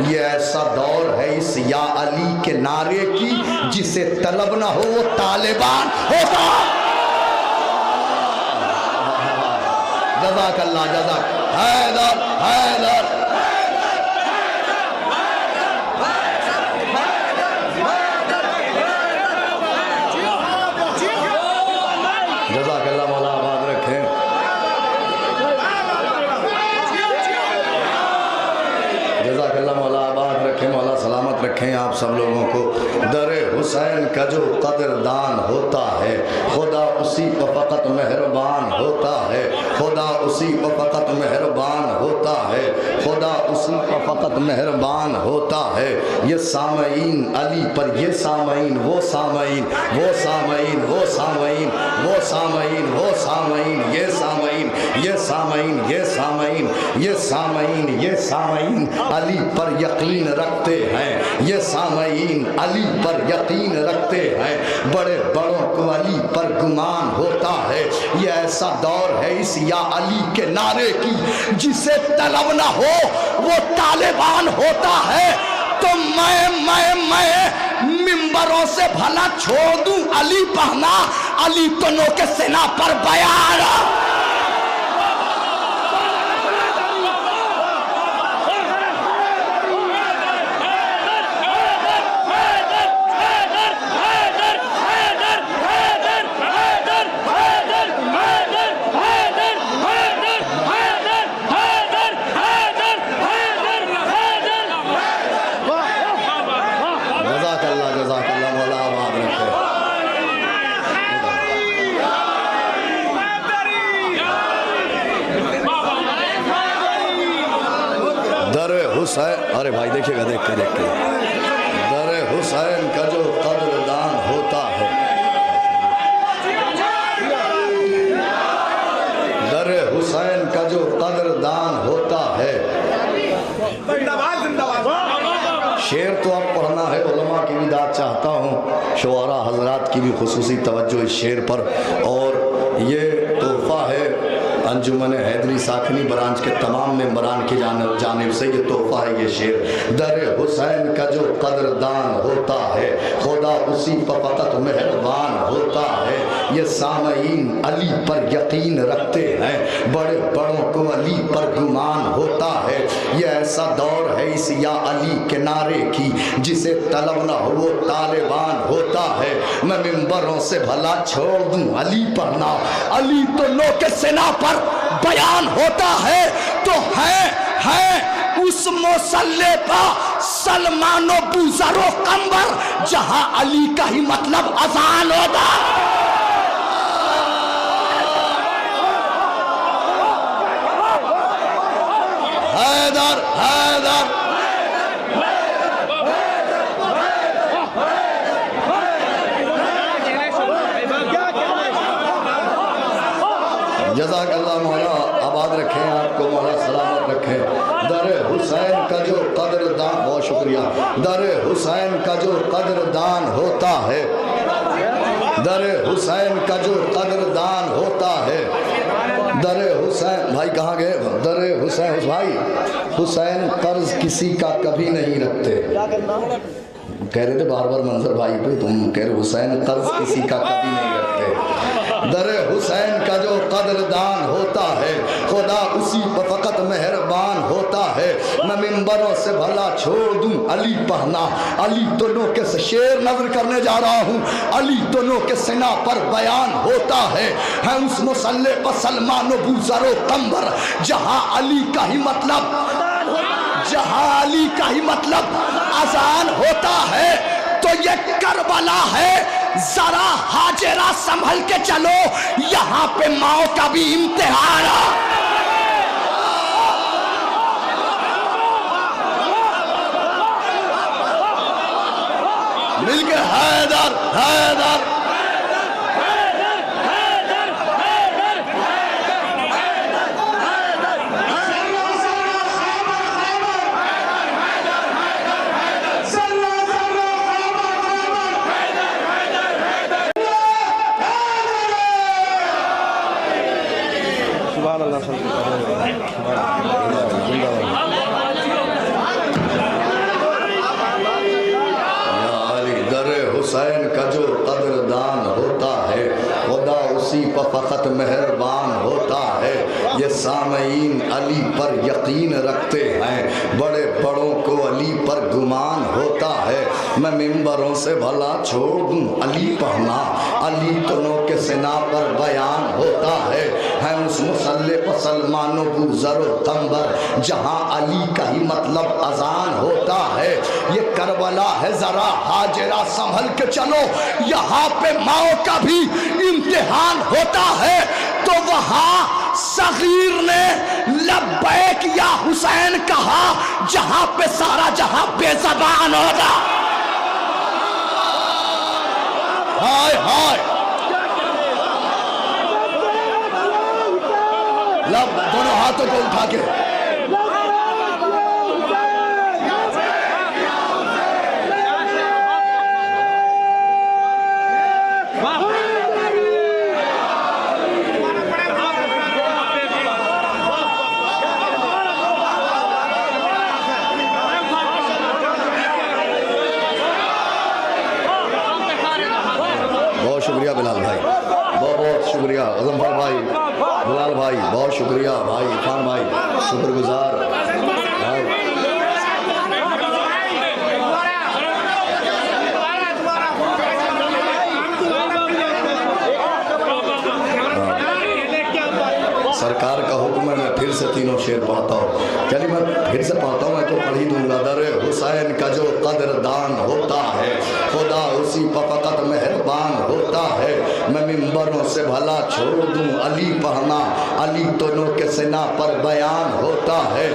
ये ऐसा दौर है इस या अली के नारे की, जिसे तलब ना हो वो तालिबान होगा। जज़ाकल्लाह जज़ाक हैदर हैदर। जज़ाकल्लाह मौला आबाद रखें। जज़ाकल्लाह मौला आबाद रखें, मौला सलामत रखें आप सब लोगों को। दर हुसैन का जो कदरदान होता है, खुदा उसी पर फ़कत मेहरबान होता है, खुदा उसी पर फ़कत मेहरबान होता है, खुदा उसी पर फ़कत मेहरबान होता है। ये सामईन अली पर, ये सामईन वो सामईन, वो सामईन वो सामईन, वो सामईन वो सामईन, ये सामईन ये सामईन, ये सामईन ये सामईन, ये सामईन अली पर यकीन रखते हैं, ये सामईन अली पर यकीन रखते हैं। बड़े बड़ों को अली पर गुमान होता है। ये ऐसा दौर है इस या अली के नारे की, जिसे तलब ना हो वो तालिबान होता है। तो मैं मिंबरों से भला छोड़ दूं अली पहना, अली तो नो के सेना पर बयान। अरे भाई देखिएगा, देख के दर हुसैन का जो कदरदान होता है, दर हुसैन का जो कदरदान होता है। शेर तो अब पढ़ना है, उलमा की भी दाद चाहता हूँ, शुआरा हजरात की भी खुसूसी तवज्जो इस शेर पर। और ये तोहफा है अंजुमन हैदरी साखनी ब्रांच के तमाम मेंबरान की जानिब से ये तोहफा है। ये शेर दर हुसैन का जो कदरदान होता है, खुदा उसी पर फ़कत मेहरबान होता है। ये सामईन अली पर यकीन रखते हैं, बड़े बड़ों को अली पर गुमान होता है। ये ऐसा दौर है इस या अली के नारे की, जिसे तलब न हो वो तालिबान होता है। मैं मिंबरों से भला छोड़ दूं अली पढ़ना, अली तो लो के सेना पर बयान होता है। तो है उस मुसल्ले पर सलमानो बुज़रो कंबर, जहां अली का ही मतलब अजान होता। हैदर हैदर जज़ाकल्लाह मौला आबाद रखें, आपको मौला सलामत रखें। दर हुसैन का जो कदरदान, बहुत शुक्रिया, दर हुसैन का जो कदरदान होता है, दर हुसैन का जो कदरदान होता है। दर हुसैन भाई कहाँ गए? दर हुसैन भाई, हुसैन कर्ज किसी का कभी नहीं रखते। कह रहे थे बार बार मंजर भाई पे, तुम कह रहे हुसैन कर्ज किसी का कभी नहीं रखते। दर हुसैन का जो कदरदान होता है, खुदा उसी पर फ़कत मेहरबान होता है। मैं मिंबरों से भला छोड़ दूं अली पहना, अली दोनों के शेर नजर करने जा रहा हूँ। अली दोनों के सेना पर बयान होता है उस मुसल्ले पर सलमानो बुज़रो कंबर, जहाँ अली का ही मतलब, जहाँ अली का ही मतलब अजान होता है। तो ये करबला है, जरा हाजिरा संभल के चलो, यहाँ पे माओ का भी इम्तिहान। मिलके हैदर हैदर मैं मिंबरों से भला छोड़ दूं अली पढ़ना, अली तनों के सिना पर बयान होता है उस मुसल्ले पर सलमानो गुजरो कंबर जहां अली का ही मतलब अजान होता है। ये करबला है जरा हाजिरा संभल के चलो, यहाँ पे माओ का भी इम्तिहान होता है। तो वहां सगीर ने लब्बैक या हुसैन कहा जहां पे सारा जहां बेज़बान होगा। हाय हाय लब दोनों हाथों को उठा के शुक्रिया बिलाल भाई, बहुत बहुत शुक्रिया अजमफर भाई, बिलाल भाई बहुत शुक्रिया भाई, इरफान भाई शुक्रगुजार भाई। सरकार का हुक्म है, मैं फिर से तीनों शेर पढ़ता हूँ। चलिए मैं फिर से पढ़ता हूँ, मैं तो पढ़ ही दूंगा। दर हुसैन का जो कदरदान होता है खुदा उसी पर फकत मेहरबान होता है। मैं मिंबरों से भला छोड़ दूं अली पढ़ना, अली दोनों के सिना पर बयान होता है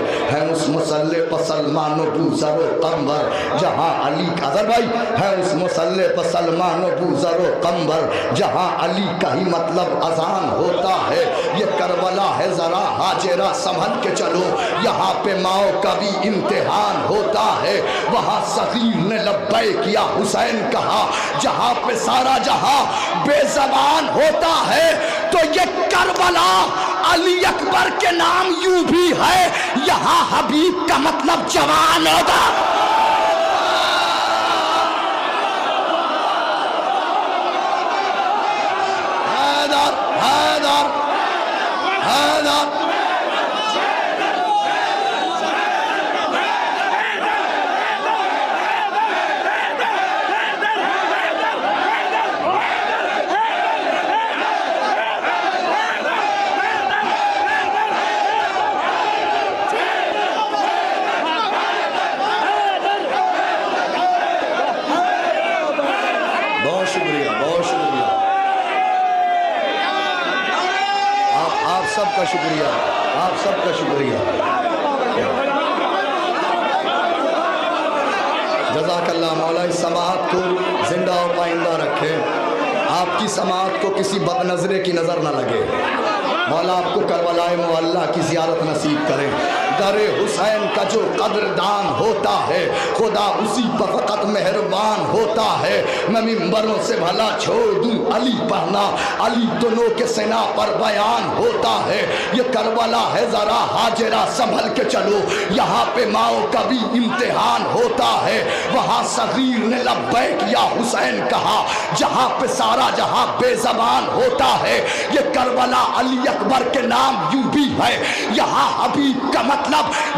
उस मुसल्ले पर सलमानो बूज़रो कंबर जहाँ अली का अजहर भाई है उस मुसल्ले पर सलमानो बूज़रो कंबर जहाँ अली का ही मतलब अजान होता है। ये करबला है जरा हाजिरा संभल के चलो, यहाँ पे माओ का भी इम्तिहान होता है। वहाँ सगीर ने लब्बैक या हुसैन कहा जहाँ पे सारा जहाँ बेज़बान होता है। तो ये करबला अली अकबर के नाम यूं भी है, यहाँ हबीब का मतलब जवान होता। हैदर हैदर हैदर सबका शुक्रिया, आप सबका शुक्रिया। जज़ाकल्लाह मौला इस समाअत को जिंदा और पाइंदा रखे, आपकी समाअत को किसी बदनज़रे की नज़र न लगे। मौला आपको करबलाए मुअल्ला की ज़ियारत नसीब करें। दर हुसैन का जो कदरदान होता है खुदा उसी पर फ़कत मेहरबान होता है। मैं मिंबरों से भला छोड़ दूं अली पढ़ना, अली दोनों के सेना पर बयान होता है। ये करबला है ज़रा हाजिरा संभल के चलो, यहाँ पे माओ का भी इम्तिहान होता है। वहाँ सगीर ने लब्बैक या हुसैन कहा जहाँ पे सारा जहाँ बेज़बान होता है। ये करबला अली अकबर के नाम यूं भी है, यहाँ हबीब का मतलब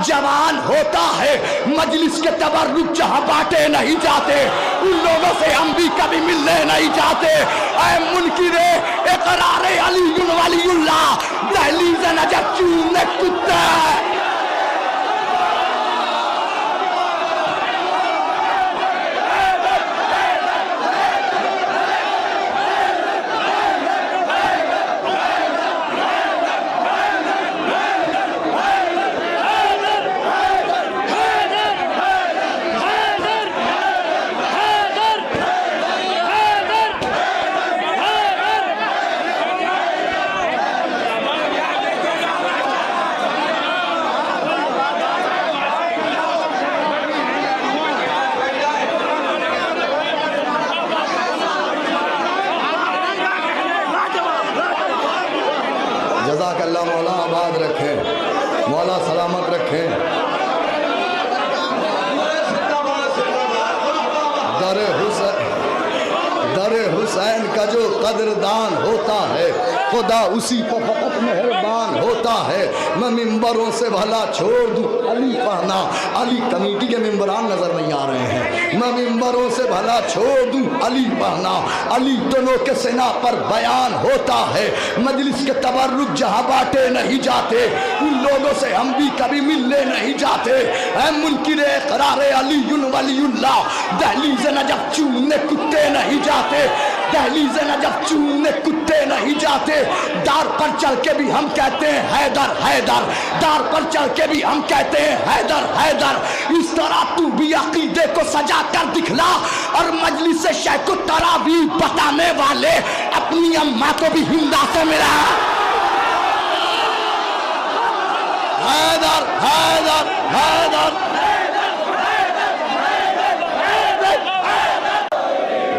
जवान होता है। मजलिस के तबर्रुक जहाँ बांटे नहीं जाते, उन लोगों से हम भी कभी मिलने नहीं जाते। ऐ मुनकिरे इकरारे अली वलीउल्लाह, दहलीज़ नजर चूमने कुत्ते। जज़ाकल्लाह मौला आबाद रखे, मौला सलामत रखे। दर हुसैन का जो कदरदान होता है खुदा उसी पर फकत मेहरबान बयान होता है। मैं मिंबरों से भला छोड़ दूं अली पढ़ना, अली कमेटी के मिंबरान नजर नहीं आ रहे हैं। मैं मिंबरों से भला छोड़ दूं अली पढ़ना, अली दोनों के सेना पर बयान होता है। मजलिस के तबर्रुक जहां बांटे नहीं जाते, उन लोगों से हम भी कभी मिलने नहीं जाते। ऐ मुनकिरे इकरारे अलीयुन वलीयुल्लाह, दहलीज़ नजफ चूमने कुत्ते नहीं जाते, दहलीज़ नजफ चूमने कुत्ते नहीं जाते। दार पर चल के भी हम कहते हैं हैदर हैदर, दार पर चल के भी हम कहते हैं हैदर हैदर। इस तरह तू भी अकीदे को सजा कर दिखला और मजलिस शेख को तरावी बताने वाले अपनी अम्मा को भी हिंदा से मिला। हैदर हैदर हैदर,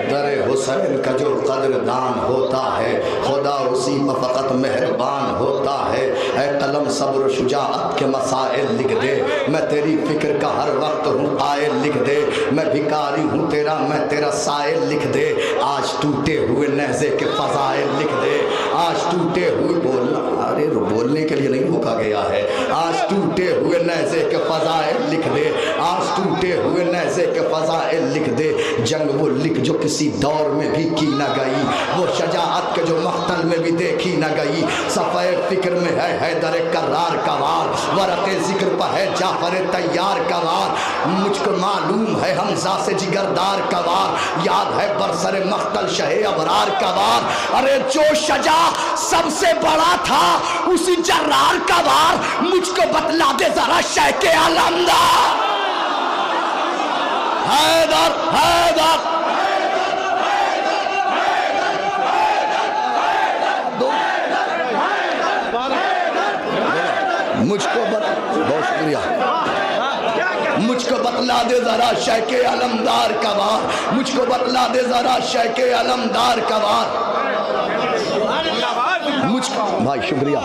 दरे हुसैन का जो कदरदान होता है, खुदा उसी पर फ़कत मेहरबान होता है। ऐ कलम सब्र शुजाअत के मसाइल लिख दे, मैं तेरी फिक्र का हर वक्त हूँ कायल लिख दे। मैं भिखारी हूँ तेरा, मैं तेरा साइल लिख दे। आज टूटे हुए नहज़े के फ़ज़ाइल लिख दे, आज टूटे हुए बोलना, अरे बोलने के लिए नहीं रोका गया है। आज टूटे हुए नहज़े के फ़ज़ाइल लिख दे, आज टूटे हुए नहज़े के फ़ज़ाइल लिख दे। जंग वो लिख जो किसी दौर में भी की न गई, वो शजाअत के जो मख्तल में भी देखी न गई। सफ़े फिक्र में है हैदर कर्रार का वार, वरक़े ज़िक्र पर है जाफ़र तैयार का वार। मुझको मालूम है हमज़ा से जिगरदार का वार, याद है बरसर मख्तल शहे अबरार का वार। अरे जो शजा सबसे बड़ा था उसी जर्रार का वार, मुझको बतला दे जरा शेख अलमदार। हैदर हैदर, मुझको बहुत शुक्रिया, मुझको बतला दे जरा शेख अलमदार का वार, मुझको बतला दे जरा शेख अलमदार का वार। मुझको भाई शुक्रिया,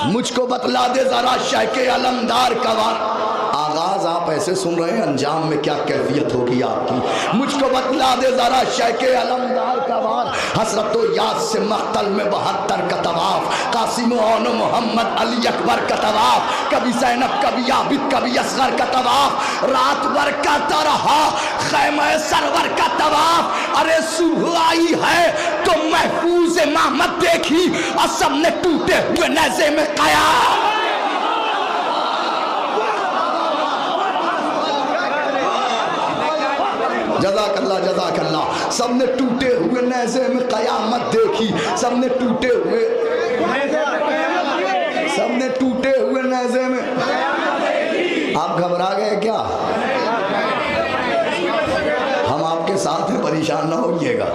मुझको बतला दे जरा शेख अलमदार का वार। आगाज आप ऐसे सुन रहे हैं, अंजाम में क्या कैफियत होगी आपकी। मुझको बतला दे जरा शेख अलमदार का वार। हसरत याद से मख्तल में 72 का तवाफ, कासिम ओन मोहम्मद अली अकबर का तवाफ, कभी ज़ैनब कभी आबिद कभी असगर का तवाफ, रात भर करता रहा खैमे सरवर का तवाफ। अरे सुबह आई है तो महफूज मोहम्मद देखी और सबने टूटे हुए नज़े में कया। जज़ाकल्लाह जज़ाकल्लाह। सबने टूटे हुए नज़े में क़यामत देखी, सबने टूटे हुए, सबने टूटे हुए नज़े में। आप घबरा गए क्या? हम आपके साथ हैं, परेशान ना होइएगा।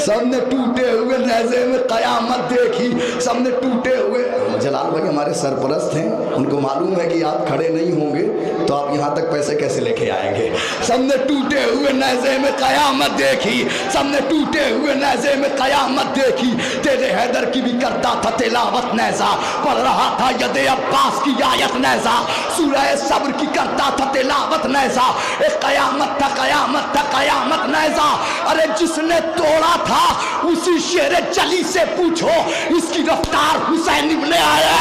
सबने टूटे हुए नज़े में क़यामत देखी, सबने टूटे हुए। जलाल भाई हमारे सरपरस्त हैं, उनको मालूम है कि आप खड़े नहीं होंगे तो आप यहाँ तक पैसे कैसे लेके आएंगे। सबने टूटे हुए नज़े में क़यामत देखी, सबने टूटे हुए नज़े में क़यामत देखी। तेरे हैदर की भी करता था तिलावत नैज़ा, पढ़ रहा था यदे अब्बास की आयत नैज़ा, सूरह सब्र की करता था तिलावत नैज़ा। एक क़यामत था क़यामत था क़यामत नैज़ा। अरे जिसने तोड़ा था उसी शेर चली से पूछो, इसकी रफ्तार हुसैन इब्ने आया।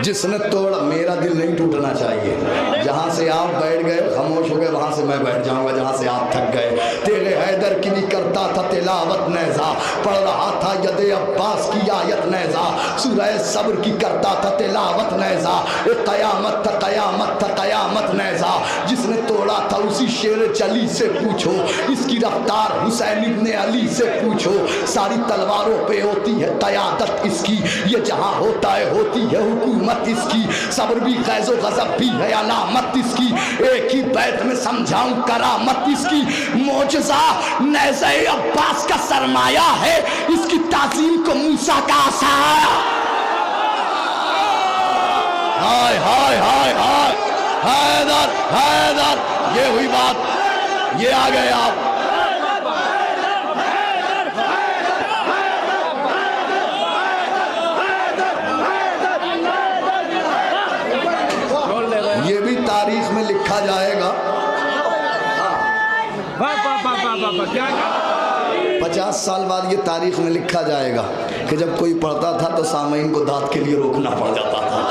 जिसने तोड़ा, मेरा दिल नहीं टूटना चाहिए। जहाँ से आप बैठ गए खामोश हो गए, वहाँ से मैं बैठ जाऊँगा जहाँ से आप थक गए। तेरे हैदर की भी करता था तिलावत नैज़ा, पढ़ रहा था यदे अब्बास की आयत नैज़ा, सूरह सब्र की करता था तिलावत नैज़ा। एक क़यामत था क़यामत था क़यामत नैज़ा। जिसने तोड़ा दौड़ा था उसी शेर चली से पूछो, इसकी रफ्तार हुसैन इब्ने अली से पूछो। सारी तलवारों पे होती है क़यादत इसकी, ये जहां होता है होती है हुकूमत इसकी। सब्र भी ग़ैज़ो ग़ज़ब भी है अलामत इसकी, एक ही बैत में समझाऊं करामत इसकी। मोजज़ा नेज़े अब्बास का सरमाया है, इसकी ताज़ीम को मूसा का आसाया। हाय हाय हाय हाय हैदर हैदर, ये हुई बात, ये आ गए आप। ये भी तारीख में लिखा जाएगा। 50 साल बाद ये तारीख में लिखा जाएगा कि जब कोई पढ़ता था तो सामईन को दांत के लिए रोकना पड़ जाता था।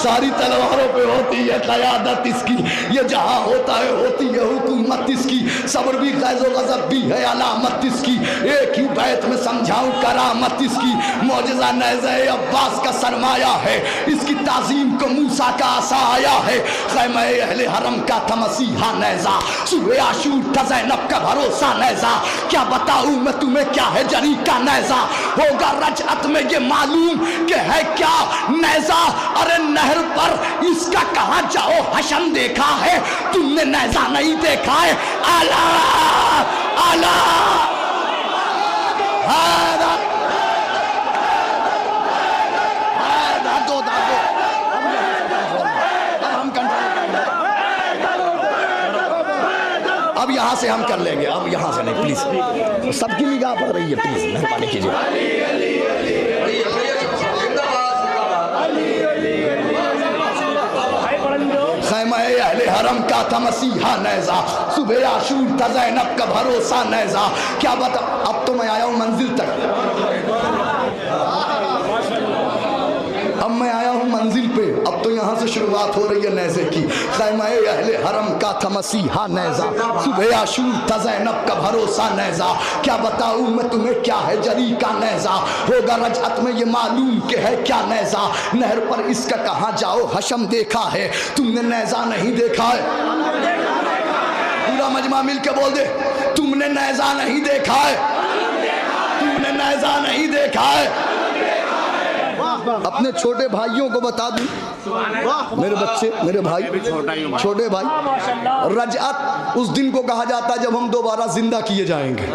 सारी तलवारों पे होती है क़यादत इसकी, ये जहां होता है होती है हुकूमत इसकी। सब्र भी ग़ैज़ो ग़ज़ब भी है अलामत इसकी, एक ही बैत में समझाऊं करामत इसकी। मौजज़ा नेज़े अब्बास का सरमाया है, इसकी ताज़ीम को मूसा का आसा आया है। ख़ैमे अहले हरम का था मसीहा नेज़ा, सुबह आशूर था ज़ैनब का भरोसा नेज़ा। क्या बताऊं मैं तुम्हें क्या है जरी का नेज़ा, होगा रजअत में ये मालूम कि है क्या नेज़ा। अरे नहर पर इसका कहां जाओ हशम देखा है, तुमने नेज़ा नहीं देखा है। आला आला अब यहां से हम कर लेंगे, अब यहां से नहीं प्लीज, सबकी निगाह पड़ रही है, प्लीज मेहरबानी कीजिए। अहले हरम का था मसीहा नेज़ा, सुबह आशूर था ज़ैनब का भरोसा नेज़ा। क्या बता, अब तो मैं आया हूँ मंजिल तक, अब मैं आया हूँ मंजिल पे, अब तो यहाँ से शुरुआत हो रही है नेज़े की। ख़ैमा अहले हरम का था मसीहा नेज़ा, सुबह आशूर था ज़ैनब का भरोसा नेज़ा। क्या बताऊँ मैं तुम्हें क्या है जरी का नेज़ा, होगा रजअत में ये मालूम कि है क्या नेज़ा। नहर पर इसका कहाँ जाओ हशम देखा है, तुमने नेज़ा नहीं देखा है। पूरा मजमा मिल के बोल दे, तुमने नेज़ा नहीं देखा है, तुमने नेज़ा नहीं देखा है। अपने छोटे भाइयों को बता दूं, मेरे बच्चे, मेरे भाई, छोटे भाई, रजअत उस दिन को कहा जाता है जब हम दोबारा जिंदा किए जाएंगे।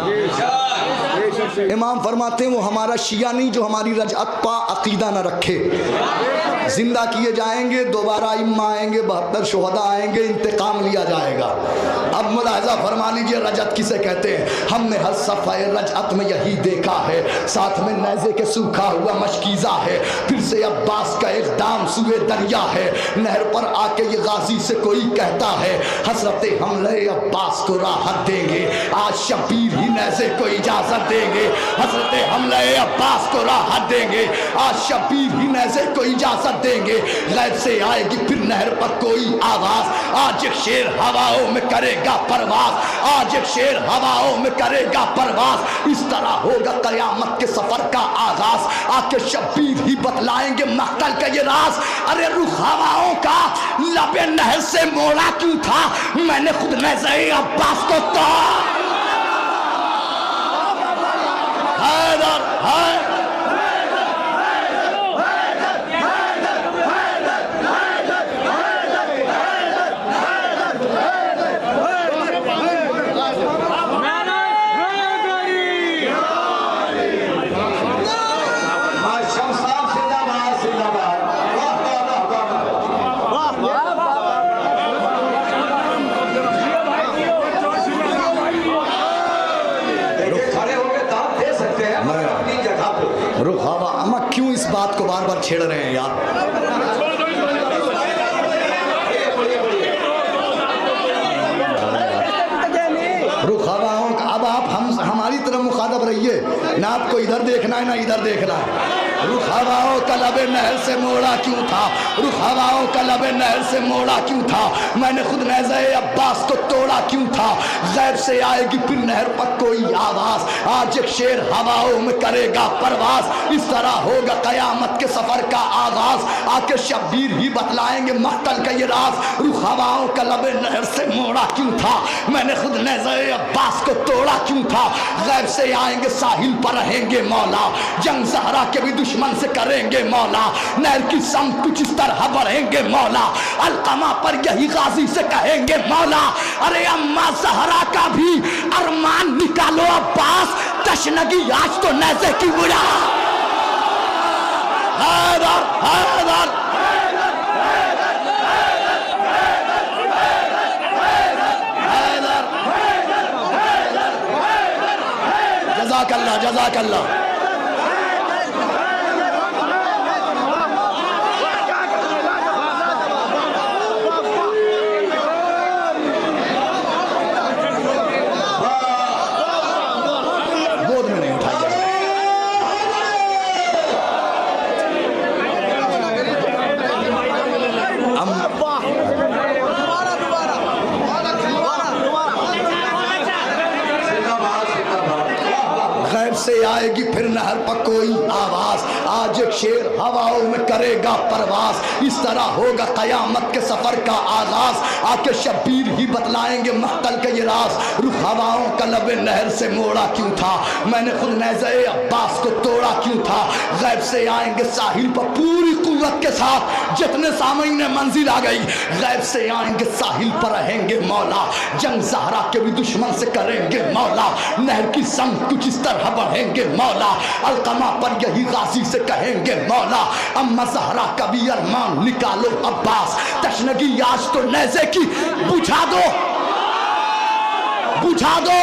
इमाम फरमाते हैं वो हमारा शिया नहीं जो हमारी रजअत का अकीदा न रखे। जिंदा किए जाएंगे, दोबारा इम्मा आएंगे, 72 शुहदा आएंगे, इंतकाम लिया जाएगा। अब मुलाहिजा फरमा लीजिए रजअत किसे कहते हैं। हमने हर सफ़ाए रजअत में यही देखा है, साथ में नेज़े के सूखा हुआ मशकीज़ा है। फिर से अब्बास का इक़दाम सुए दरिया है, नहर पर आके ये गाजी से कोई कहता है हसरते हमले अब्बास को राहत देंगे, आज शबीर ही नेज़े को इजाज़त देंगे। हसरते हमले अब्बास को राहत देंगे, आज शबीर ही नेज़े को इजाज़त देंगे। गैब से आएगी फिर नहर पर कोई आवाज़, आज एक शेर हवाओं में करेगा परवाज़, आज एक शेर हवाओं में करेगा परवाज़। इस तरह होगा क़यामत के सफ़र का आगाज़, आके शबीर ही बतलाएंगे मक़तल का ये राज। अरे रुख हवाओं का लबे नहर से मोड़ा क्यों था, मैंने खुद नेज़े अब्बास को तो हैदर है। क्यों इस बात को बार बार छेड़ रहे हैं यार। रुख हवाओं का, अब आप हमारी तरफ मुखातब रहिए ना, आपको इधर देखना है ना इधर देखना है। रुख हवाओं का लबे नहर से मोड़ा क्यों था, रुख हवाओं का लबे नहर से मोड़ा क्यों था, मैंने खुद नेज़े अब्बास को तोड़ा क्यों था। गैब से आएगी फिर नहर पर कोई आवाज, आज एक शेर हवाओं में करेगा परवाज, इस तरह होगा कयामत के सफर का आगाज, आके शब्बीर ही बतलाएंगे मक्तल का ये राज। रुख हवाओं का लबे नहर से मोड़ा क्यों था, मैंने खुद नेज़े अब्बास को तोड़ा क्यों था। गैब से आएंगे साहिल पर रहेंगे मौला, जंग ज़हरा के भी दुश्मन से करेंगे मौला, नहर की सम कुछ इस तरह बढ़ेंगे मौला, अलकमा पर यही गाजी से कहेंगे मौला। अरे अम्मा ज़हरा का भी अरमान निकालो अब्बास, तशनगी आज तो नेज़े की बुरा। हैदर हैदर जज़ाकल्लाह जज़ाकल्लाह। से आएगी फिर नहर पर कोई आवाज, आज एक शेर हवाओं में करेगा परवाज, इस तरह होगा कयामत के सफर का आगाज, आके शब्बीर ही बतलाएंगे मक्तल का ये राज। रुख हवाओं का लबे नहर से मोड़ा क्यों था, मैंने खुद नेज़े अब्बास को तोड़ा क्यों था। गैब से आएंगे साहिल पर पूरी कुव्वत के साथ, जितने सामने मंजिल आ गई, गैब से आएंगे साहिल पर रहेंगे मौला, जंग ज़हरा के भी दुश्मन से करेंगे मौला, नहर की संग कुछ इस तरह बढ़ेंगे मौला, अलकमा पर यही गाजी से कहेंगे मौला। अम्मा ज़हरा का भी अरमान निकालो अब्बास, तशनगी आज तो नेज़े की बुझा दो बुझा दो।